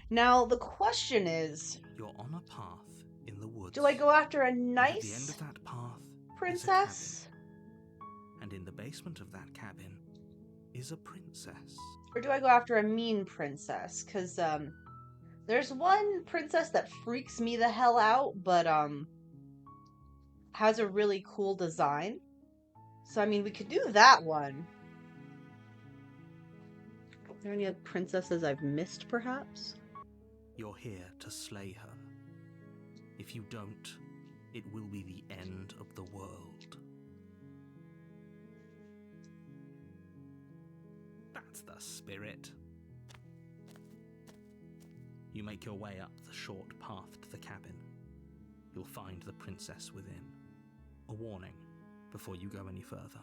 Now, the question is, You're on a path in the woods. do I go after a And at the end nice of that path princess? is a cabin. And in the basement of that cabin is a princess. Or do I go after a mean princess? Because, there's one princess that freaks me the hell out, but, has a really cool design. So, I mean, we could do that one. Are there any other princesses I've missed, perhaps? You're here to slay her. If you don't, it will be the end of the world. That's the spirit. You make your way up the short path to the cabin. You'll find the princess within. A warning before you go any further.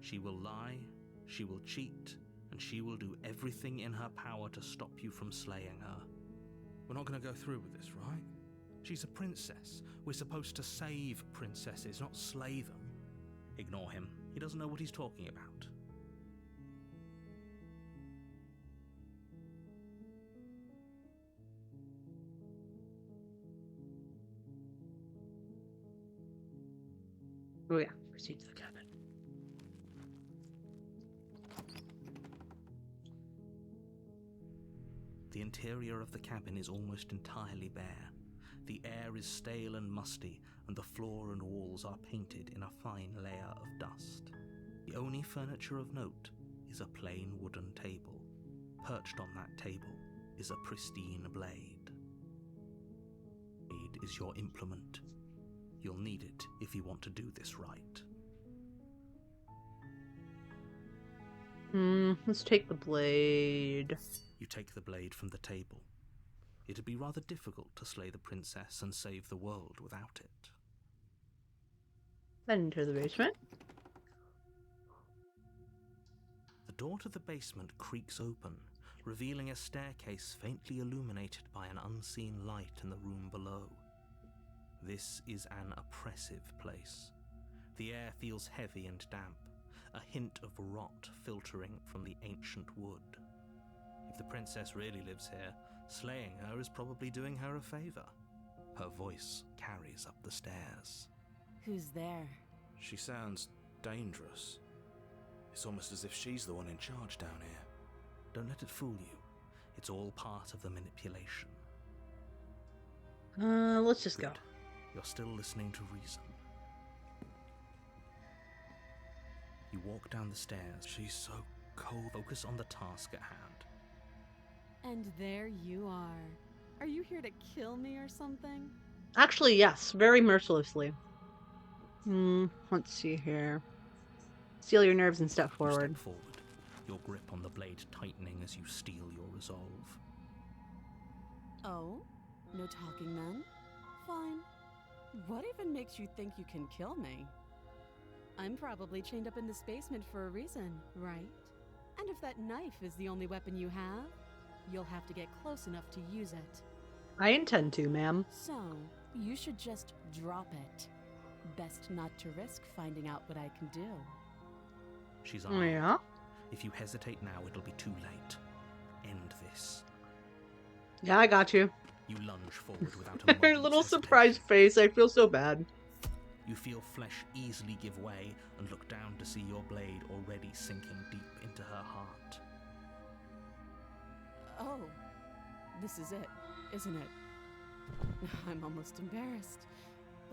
She will lie, she will cheat, and she will do everything in her power to stop you from slaying her. We're not going to go through with this, right? She's a princess. We're supposed to save princesses, not slay them. Ignore him. He doesn't know what he's talking about. Oh yeah, proceed to the cabin. The interior of the cabin is almost entirely bare. The air is stale and musty, and the floor and walls are painted in a fine layer of dust. The only furniture of note is a plain wooden table. Perched on that table is a pristine blade. Blade is your implement. You'll need it if you want to do this right. Let's take the blade. You take the blade from the table. It'd be rather difficult to slay the princess and save the world without it. Then into the basement. The door to the basement creaks open, revealing a staircase faintly illuminated by an unseen light in the room below. This is an oppressive place. The air feels heavy and damp, a hint of rot filtering from the ancient wood. If the princess really lives here, slaying her is probably doing her a favor. Her voice carries up the stairs. Who's there? She sounds dangerous. It's almost as if she's the one in charge down here. Don't let it fool you. It's all part of the manipulation. Let's just go. Good. You're still listening to reason. You walk down the stairs. She's so cold. Focus on the task at hand. And there you are. Are you here to kill me or something? Actually, yes, very mercilessly. Let's see here. Steel your nerves and step You forward. step forward, your grip on the blade tightening as you steel your resolve. Oh? No talking then? Fine. What even makes you think you can kill me? I'm probably chained up in this basement for a reason, right? And if that knife is the only weapon you have, you'll have to get close enough to use it. I intend to, ma'am. So, you should just drop it. Best not to risk finding out what I can do. She's armed. Yeah. If you hesitate now, it'll be too late. End this. Yeah, I got you. You lunge forward without a Her moment's little hesitation. surprised face. I feel so bad. You feel flesh easily give way and look down to see your blade already sinking deep into her heart. Oh, this is it, isn't it? I'm almost embarrassed.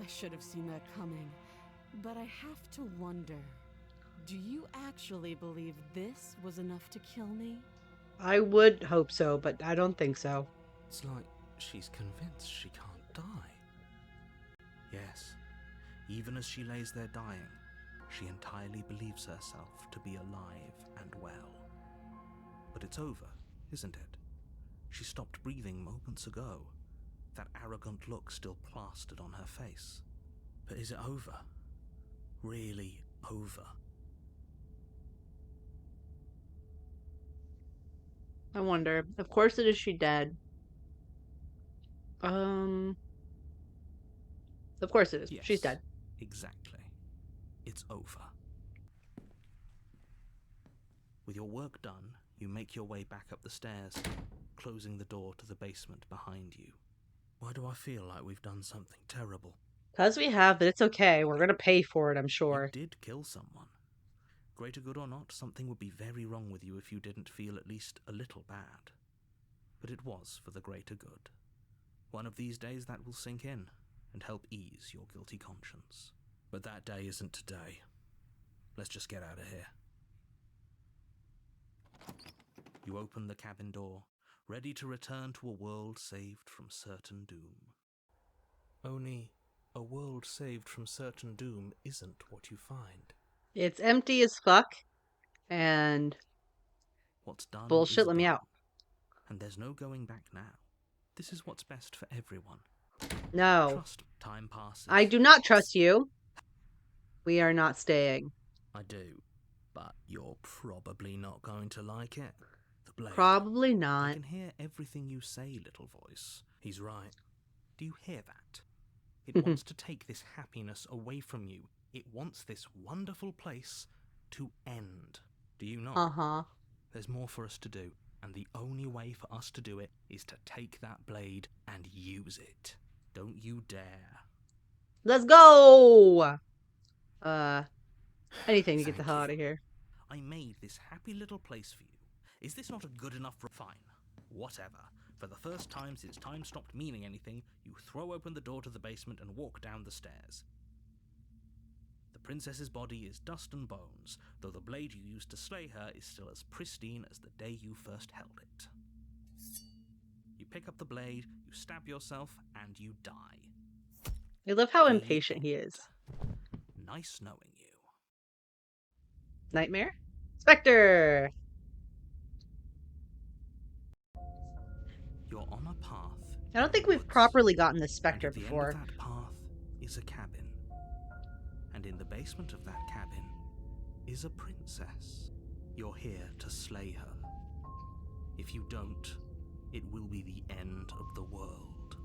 I should have seen that coming. But I have to wonder, do you actually believe this was enough to kill me? I would hope so, but I don't think so. It's like she's convinced she can't die. Yes, even as she lays there dying, she entirely believes herself to be alive and well. But it's over, isn't it? She stopped breathing moments ago, that arrogant look still plastered on her face. But is it over? Really over? I wonder. Of course it is she dead. Of course it is. Yes, She's dead. Exactly. It's over. With your work done, You make your way back up the stairs, closing the door to the basement behind you. Why do I feel like we've done something terrible? 'Cause we have, but it's okay. We're gonna pay for it, I'm You sure. did kill someone. Greater good or not, something would be very wrong with you if you didn't feel at least a little bad. But it was for the greater good. One of these days that will sink in and help ease your guilty conscience. But that day isn't today. Let's just get out of here. You open the cabin door, ready to return to a world saved from certain doom. Only a world saved from certain doom isn't what you find. It's empty as fuck, and What's done bullshit, is let me done, out. and there's no going back now. This is what's best for everyone. No. Trust time passes. I do not trust you. We are not staying. I do, but you're probably not going to like it. The blade. Probably I not. can hear everything you say, little voice. He's right. Do you hear that? It wants to take this happiness away from you. It wants this wonderful place to end. Do you not? Uh-huh. There's more for us to do, and the only way for us to do it is to take that blade and use it. Don't you dare. Let's go! Anything to get the Thank hell you. out of here. I made this happy little place for you. Is this not a good enough fine? Whatever. For the first time since time stopped meaning anything, you throw open the door to the basement and walk down the stairs. The princess's body is dust and bones, though the blade you used to slay her is still as pristine as the day you first held it. You pick up the blade, you stab yourself, and you die. I love how The impatient he end. is. Nice knowing you. Nightmare? Spectre! You're on a path. I don't think in the we've woods, properly gotten the and Spectre at the before. end of that path is a cabin. And in the basement of that cabin is a princess. You're here to slay her. If you don't, it will be the end of the world.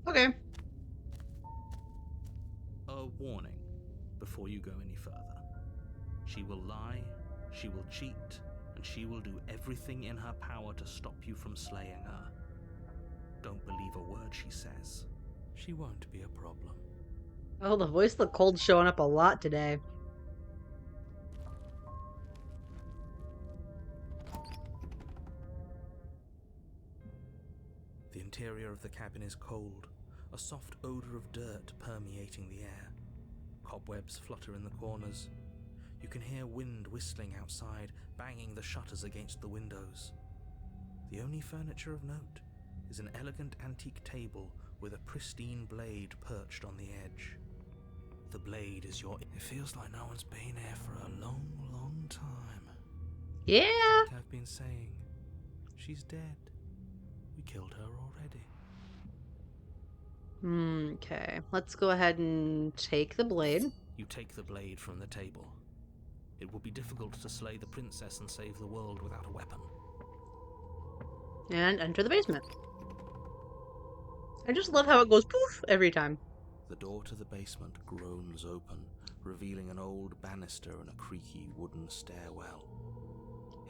Okay. A warning before you go any further. She will lie, she will cheat, and she will do everything in her power to stop you from slaying her. Don't believe a word she says. She won't be a problem. Oh, the voice of the cold showing up a lot today. The interior of the cabin is cold, a soft odor of dirt permeating the air. Cobwebs flutter in the corners. You can hear wind whistling outside, banging the shutters against the windows. The only furniture of note is an elegant antique table with a pristine blade perched on the edge. The blade is your... It feels like no one's been here for a long, long time. Yeah! Like I've been saying, she's dead. We killed her already. Okay, let's go ahead and take the blade. You take the blade from the table. It will be difficult to slay the princess and save the world without a weapon. And enter the basement. I just love how it goes poof every time. The door to the basement groans open, revealing an old banister and a creaky wooden stairwell.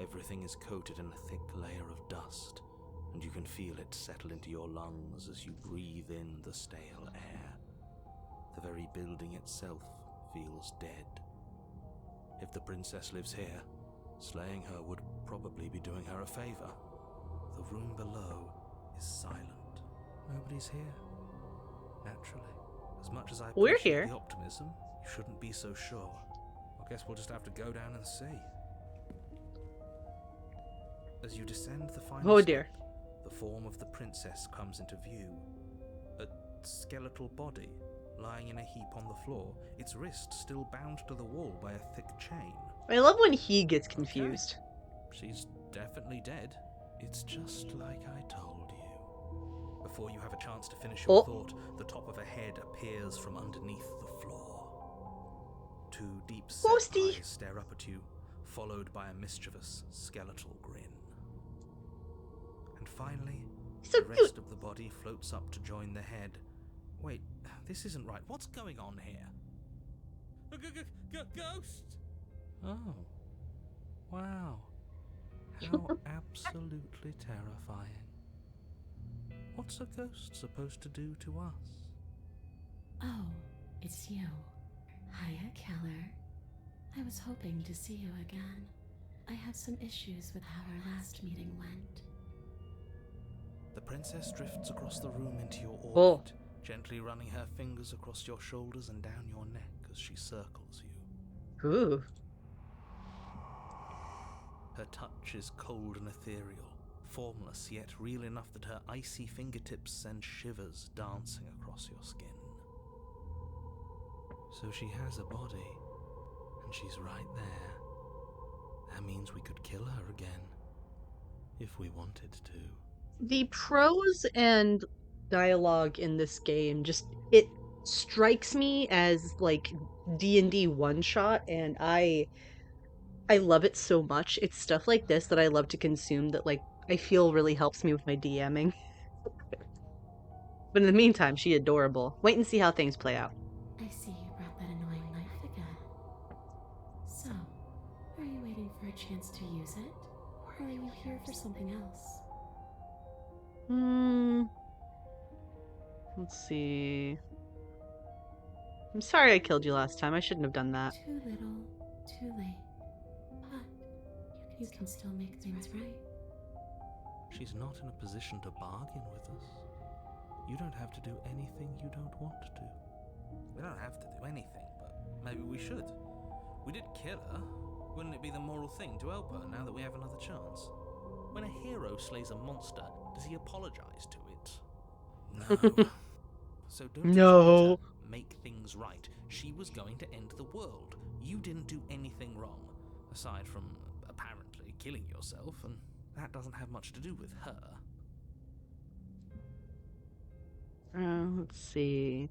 Everything is coated in a thick layer of dust, and you can feel it settle into your lungs as you breathe in the stale air. The very building itself feels dead. If the princess lives here, slaying her would probably be doing her a favor. The room below is silent. Nobody's here. Naturally. As much as I We're appreciate here. the optimism, you shouldn't be so sure. I guess we'll just have to go down and see. As you descend the final Oh step, dear. the form of the princess comes into view. A skeletal body, lying in a heap on the floor, its wrist still bound to the wall by a thick chain. I love when he gets confused. She's definitely dead. It's just like I told you. Before you have a chance to finish your thought, the top of a head appears from underneath the floor. Two deep-set Ghosty. eyes stare up at you, followed by a mischievous skeletal grin. And finally, So the cute. rest of the body floats up to join the head. Wait, this isn't right. What's going on here? A ghost? Oh, Wow. How absolutely terrifying. What's a ghost supposed to do to us? Oh, it's you. Hiya, Keller. I was hoping to see you again. I have some issues with how our last meeting went. The princess drifts across the room into your Oh. orbit, gently running her fingers across your shoulders and down your neck as she circles you. Ooh. Her touch is cold and ethereal, formless yet real enough that her icy fingertips send shivers dancing across your skin. So she has a body, and she's right there. That means we could kill her again, if we wanted to. The prose and dialogue in this game it strikes me as like D&D one shot, and I love it so much. It's stuff like this that I love to consume that like I feel really helps me with my DMing. But in the meantime, she's adorable. Wait and see how things play out. I see you brought that annoying knife again. So, are you waiting for a chance to use it? Or are you here for something else? Let's see. I'm sorry I killed you last time. I shouldn't have done that. Too little, too late. But you can still make things right. She's not in a position to bargain with us. You don't have to do anything you don't want to. We don't have to do anything, but maybe we should. We did kill her. Wouldn't it be the moral thing to help her now that we have another chance? When a hero slays a monster, does he apologize to it? No. So don't No. expect her to make things right. She was going to end the world. You didn't do anything wrong, aside from apparently killing yourself, and that doesn't have much to do with her. Let's see.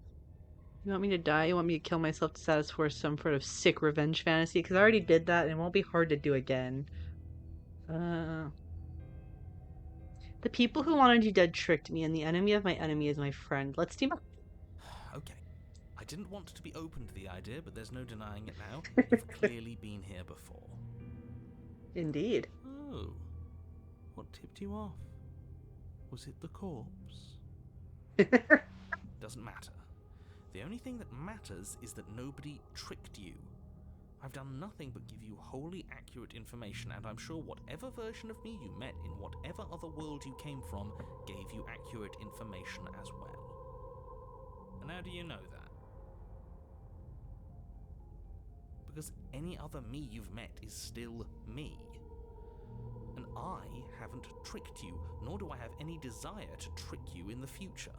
You want me to die? You want me to kill myself to satisfy some sort of sick revenge fantasy? Because I already did that and it won't be hard to do again. The people who wanted you dead tricked me, and the enemy of my enemy is my friend. Let's team up. Okay. I didn't want to be open to the idea, but there's no denying it now. You've clearly been here before. Indeed. Oh. What tipped you off? Was it the corpse? Doesn't matter. The only thing that matters is that nobody tricked you. I've done nothing but give you wholly accurate information, and I'm sure whatever version of me you met in whatever other world you came from gave you accurate information as well. And how do you know that? Because any other me you've met is still me. And I haven't tricked you, nor do I have any desire to trick you in the future.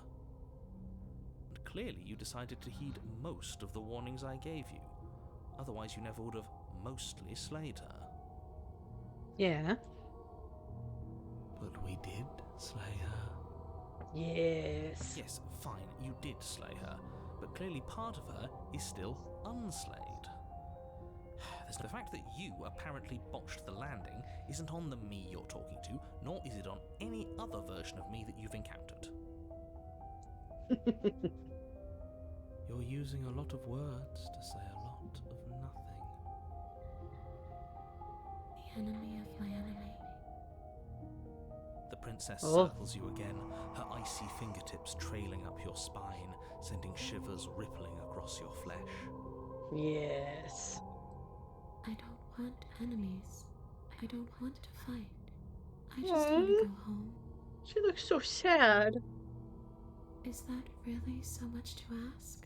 And clearly you decided to heed most of the warnings I gave you. Otherwise you never would have mostly slayed her. Yeah. But we did slay her. Yes. Yes, fine, you did slay her, but clearly part of her is still unslayed. The fact that you apparently botched the landing isn't on the me you're talking to, nor is it on any other version of me that you've encountered. You're using a lot of words to say a lot of nothing. The enemy of my enemy. The princess Oh. circles you again, her icy fingertips trailing up your spine, sending shivers rippling across your flesh. Yes. I don't want enemies. I don't want to fight. I just want to go home. She looks so sad. Is that really so much to ask?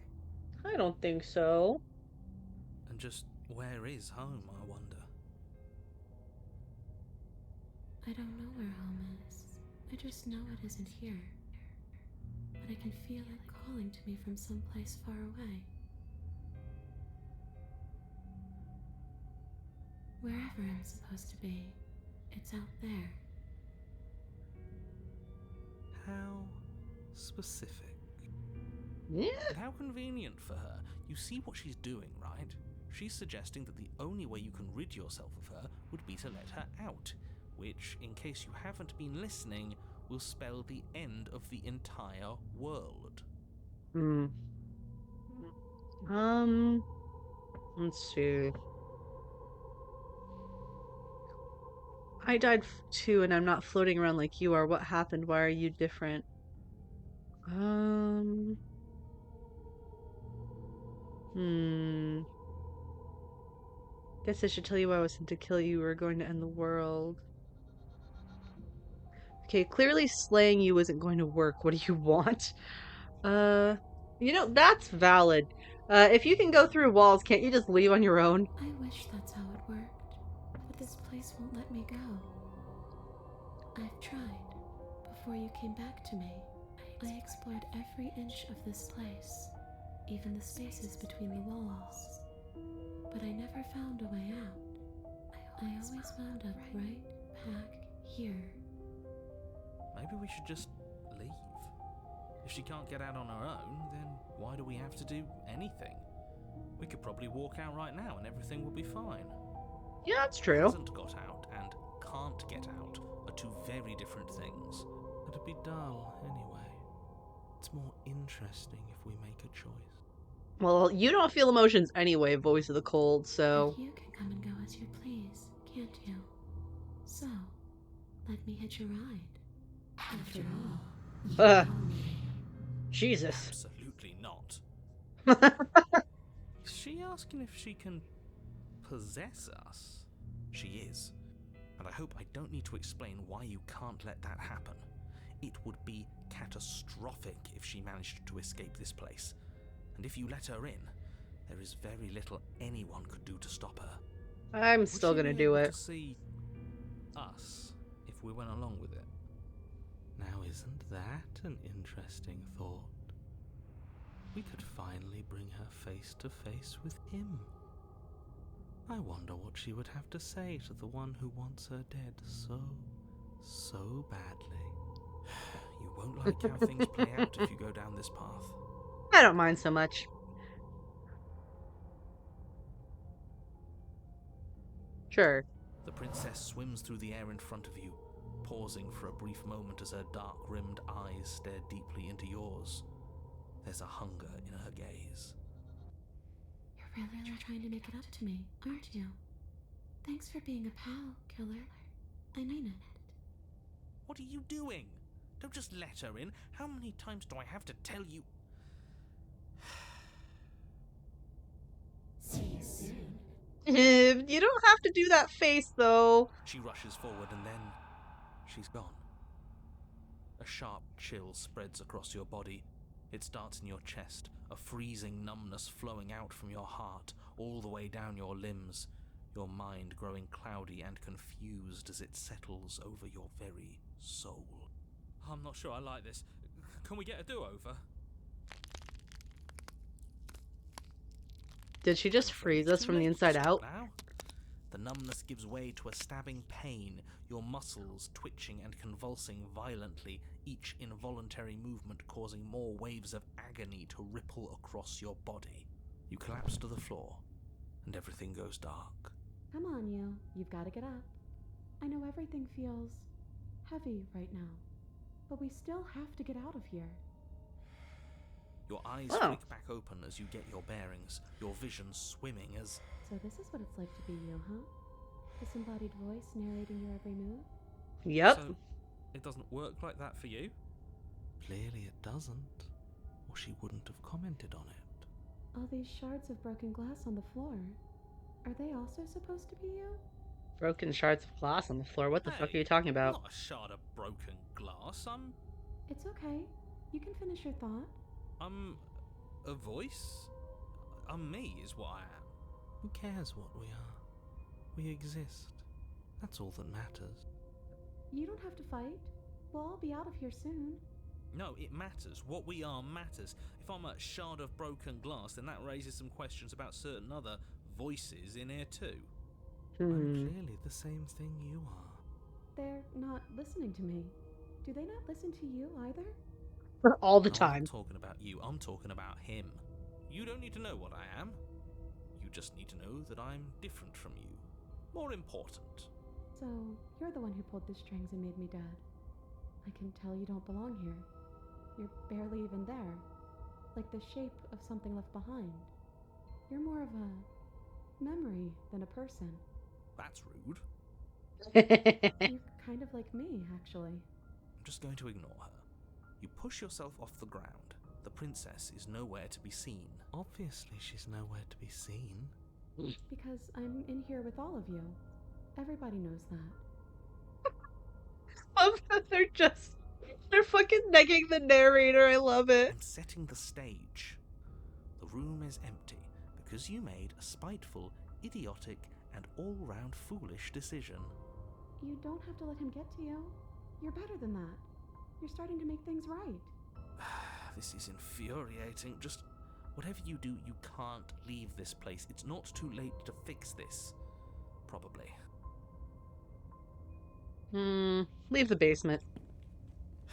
I don't think so. And just where is home, I wonder? I don't know where home is. I just know it isn't here. But I can feel it calling to me from someplace far away. Wherever I'm supposed to be, it's out there. How specific. Yeah. And how convenient for her. You see what she's doing, right? She's suggesting that the only way you can rid yourself of her would be to let her out, which, in case you haven't been listening, will spell the end of the entire world. Let's see. I died too, and I'm not floating around like you are. What happened? Why are you different? Um, hmm. Guess I should tell you why I was sent to kill you. We're going to end the world. Okay, clearly slaying you isn't going to work. What do you want? Uh, that's valid. If you can go through walls, can't you just leave on your own? I wish that's how it worked, but this place won't let me go. I've tried. Before you came back to me, I explored every inch of this place, even the spaces between the walls. But I never found a way out. I always wound up right back here. Maybe we should just leave. If she can't get out on her own, then why do we have to do anything? We could probably walk out right now and everything will be fine. Yeah, that's true. Hasn't got out and can't get out are two very different things. It'd be dull anyway. It's more interesting if we make a choice. Well, you don't feel emotions anyway, voice of the cold, so... But you can come and go as you please, can't you? So, let me hitch a ride. After all, you Uh, call me. Jesus. Absolutely not. Is she asking if she can possess us? She is. And I hope I don't need to explain why you can't let that happen. It would be catastrophic if she managed to escape this place. And if you let her in, there is very little anyone could do to stop her. I'm Would still she gonna be do able it. to see us if we went along with it? Now, isn't that an interesting thought? We could finally bring her face to face with him. I wonder what she would have to say to the one who wants her dead so badly. You won't like how things play out if you go down this path. I don't mind so much. Sure. The princess swims through the air in front of you, pausing for a brief moment as her dark-rimmed eyes stare deeply into yours. There's a hunger in her gaze. You're really trying to make it up to me, aren't you? Thanks for being a pal, killer. I mean it. What are you doing? Don't just let her in. How many times do I have to tell you? See you soon. You don't have to do that face, though. She rushes forward and then she's gone. A sharp chill spreads across your body. It starts in your chest, a freezing numbness flowing out from your heart, all the way down your limbs, your mind growing cloudy and confused as it settles over your very soul. I'm not sure I like this. Can we get a do-over? Did she just freeze us from the inside out? Now? The numbness gives way to a stabbing pain, your muscles twitching and convulsing violently, each involuntary movement causing more waves of agony to ripple across your body. You collapse to the floor, and everything goes dark. Come on, you. You've got to get up. I know everything feels heavy right now, but we still have to get out of here. Your eyes Oh. flick back open as you get your bearings, your vision swimming as... So this is what it's like to be you, huh? Disembodied voice narrating your every move? Yep. So, it doesn't work like that for you? Clearly it doesn't, or she wouldn't have commented on it. All these shards of broken glass on the floor. Are they also supposed to be you? Broken shards of glass on the floor. What the fuck are you talking about? Not a shard of broken glass. It's okay. You can finish your thought. I'm a voice? I'm me is what I am. Who cares what we are? We exist. That's all that matters. You don't have to fight. We'll all be out of here soon. No, it matters. What we are matters. If I'm a shard of broken glass, then that raises some questions about certain other voices in here too. I'm clearly the same thing you are. They're not listening to me. Do they not listen to you either? All the I'm time. not talking about you, I'm talking about him. You don't need to know what I am. You just need to know that I'm different from you. More important. So, you're the one who pulled the strings and made me dead. I can tell you don't belong here. You're barely even there. Like the shape of something left behind. You're more of a memory than a person. That's rude. You're kind of like me, actually. I'm just going to ignore her. You push yourself off the ground. The princess is nowhere to be seen. Obviously, she's nowhere to be seen. Because I'm in here with all of you. Everybody knows that. Love that they're fucking negging the narrator. I love it. I'm setting the stage. The room is empty because you made a spiteful, idiotic, and all-round foolish decision. You don't have to let him get to you. You're better than that. You're starting to make things right. This is infuriating. Just whatever you do, you can't leave this place. It's not too late to fix this. Probably. Leave the basement.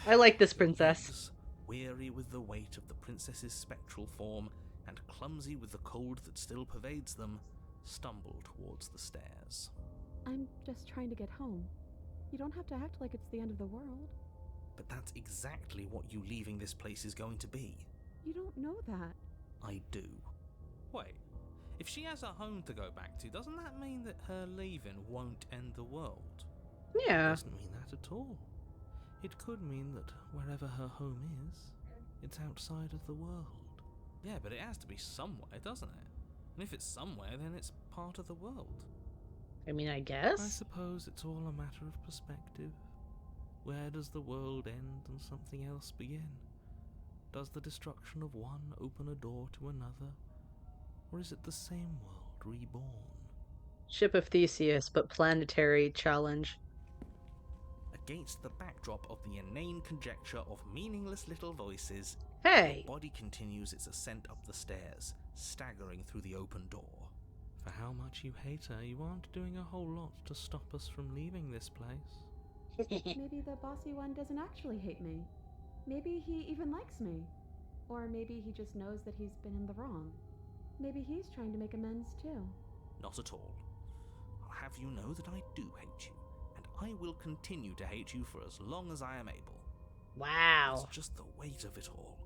I like this princess. Legs, weary with the weight of the princess's spectral form and clumsy with the cold that still pervades them, stumble towards the stairs. I'm just trying to get home. You don't have to act like it's the end of the world. But that's exactly what you leaving this place is going to be. You don't know that. I do. Wait, if she has a home to go back to, doesn't that mean that her leaving won't end the world? Yeah. It doesn't mean that at all. It could mean that wherever her home is, it's outside of the world. Yeah, but it has to be somewhere, doesn't it? And if it's somewhere, then it's part of the world. I mean, I I guess. suppose it's all a matter of perspective. Where does the world end and something else begin? Does the destruction of one open a door to another? Or is it the same world reborn? Ship of Theseus, but planetary challenge. Against the backdrop of the inane conjecture of meaningless little voices, Hey! your body continues its ascent up the stairs, staggering through the open door. For how much you hate her, you aren't doing a whole lot to stop us from leaving this place. Maybe the bossy one doesn't actually hate me. Maybe he even likes me. Or maybe he just knows that he's been in the wrong. Maybe he's trying to make amends too. Not at all. I'll have you know that I do hate you, and I will continue to hate you for as long as I am able. Wow. It's just the weight of it all.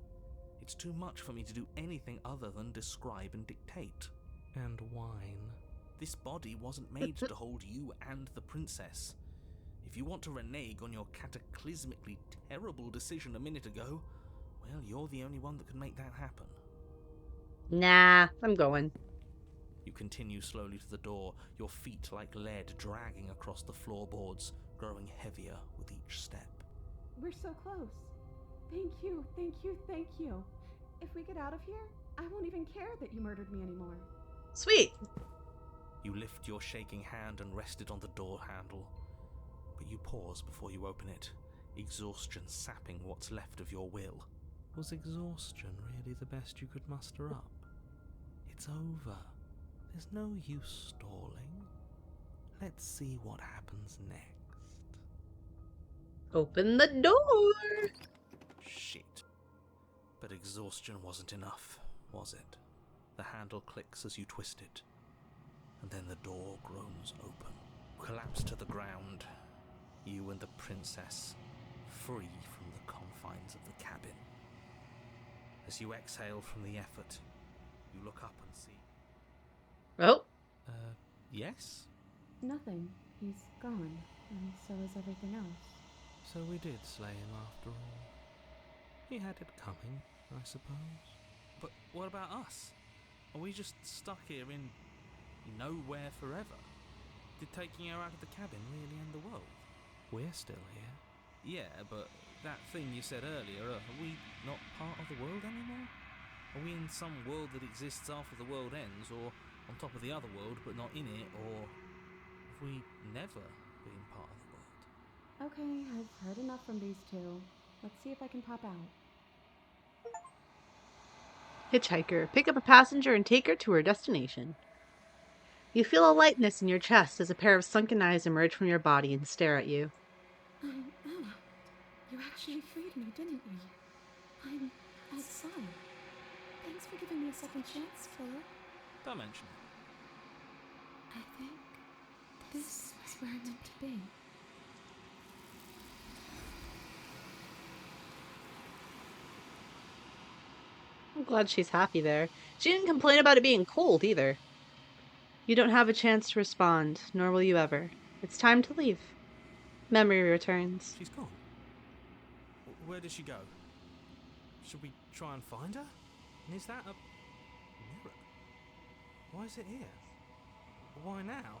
It's too much for me to do anything other than describe and dictate. And whine. This body wasn't made to hold you and the princess. If you want to renege on your cataclysmically terrible decision a minute ago, well, you're the only one that can make that happen. Nah, I'm going. You continue slowly to the door, your feet like lead dragging across the floorboards, growing heavier with each step. We're so close. Thank you, thank you, thank you. If we get out of here, I won't even care that you murdered me anymore. Sweet. You lift your shaking hand and rest it on the door handle. But you pause before you open it, exhaustion sapping what's left of your will. Was exhaustion really the best you could muster up? It's over. There's no use stalling. Let's see what happens next. Open the door. Shit. But exhaustion wasn't enough, was it? The handle clicks as you twist it, and then the door groans open. Collapse to the ground, you and the princess, free from the confines of the cabin. As you exhale from the effort, you look up and see... Oh. Yes? Nothing. He's gone, and so is everything else. So we did slay him after all. He had it coming, I suppose. But what about us? Are we just stuck here in nowhere forever? Did taking her out of the cabin really end the world? We're still here. Yeah, but that thing you said earlier, are we not part of the world anymore? Are we in some world that exists after the world ends, or on top of the other world but not in it, or have we never been part of the world? Okay, I've heard enough from these two. Let's see if I can pop out. Hitchhiker. Pick up a passenger and take her to her destination. You feel a lightness in your chest as a pair of sunken eyes emerge from your body and stare at you. I'm out. You actually freed me, didn't you? I'm outside. Thanks for giving me a second chance, Philip. Don't mention it. I think this is where I'm meant to be. I'm glad she's happy there. She didn't complain about it being cold either. You don't have a chance to respond, nor will you ever. It's time to leave. Memory returns. She's gone. Where did she go? Should we try and find her? And is that a mirror? Why is it here? Why now?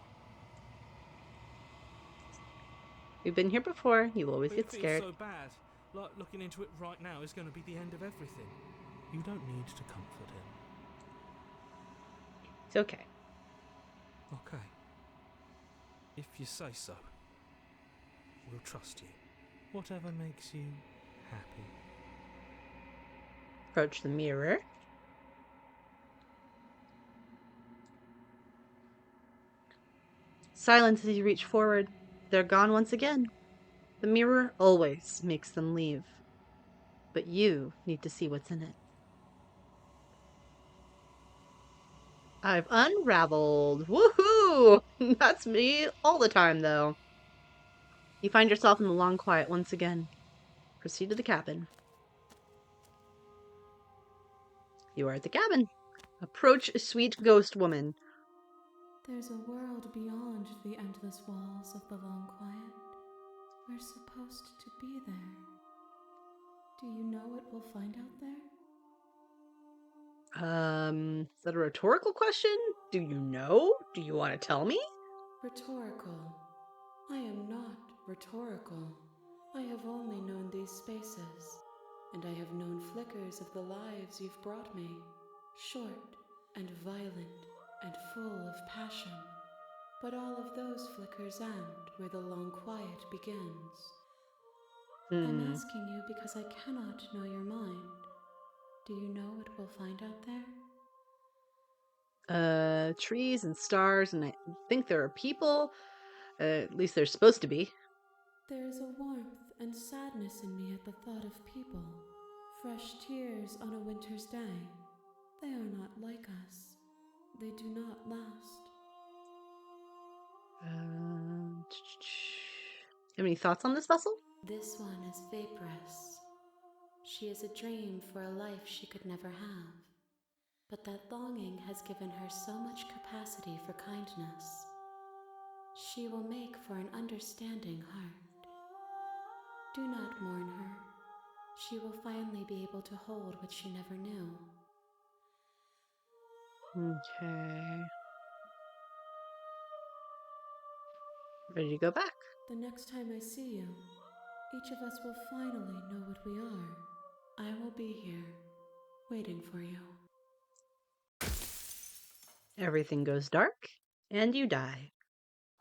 We've been here before. You always But get it feels scared. so bad. Like looking into it right now is going to be the end of everything. You don't need to comfort him. It's okay. Okay. If you say so. We'll trust you. Whatever makes you happy. Approach the mirror. Silence as you reach forward. They're gone once again. The mirror always makes them leave. But you need to see what's in it. I've unraveled. Woohoo! That's me all the time, though. You find yourself in the long quiet once again. Proceed to the cabin. You are at the cabin. Approach a sweet ghost woman. There's a world beyond the endless walls of the long quiet. We're supposed to be there. Do you know what we'll find out there? Is that a rhetorical question? Do you know? Do you want to tell me? Rhetorical. I am not rhetorical. I have only known these spaces, and I have known flickers of the lives you've brought me. Short and violent and full of passion. But all of those flickers end where the long quiet begins. I'm asking you because I cannot know your mind. Do you know what we'll find out there? Trees and stars, and I think there are people. At least they're supposed to be. There is a warmth and sadness in me at the thought of people. Fresh tears on a winter's day. They are not like us. They do not last. Have any thoughts on this vessel? This one is vaporous. She is a dream for a life she could never have. But that longing has given her so much capacity for kindness. She will make for an understanding heart. Do not mourn her. She will finally be able to hold what she never knew. Okay. Ready to go back? The next time I see you, each of us will finally know what we are. I will be here, waiting for you. Everything goes dark, and you die.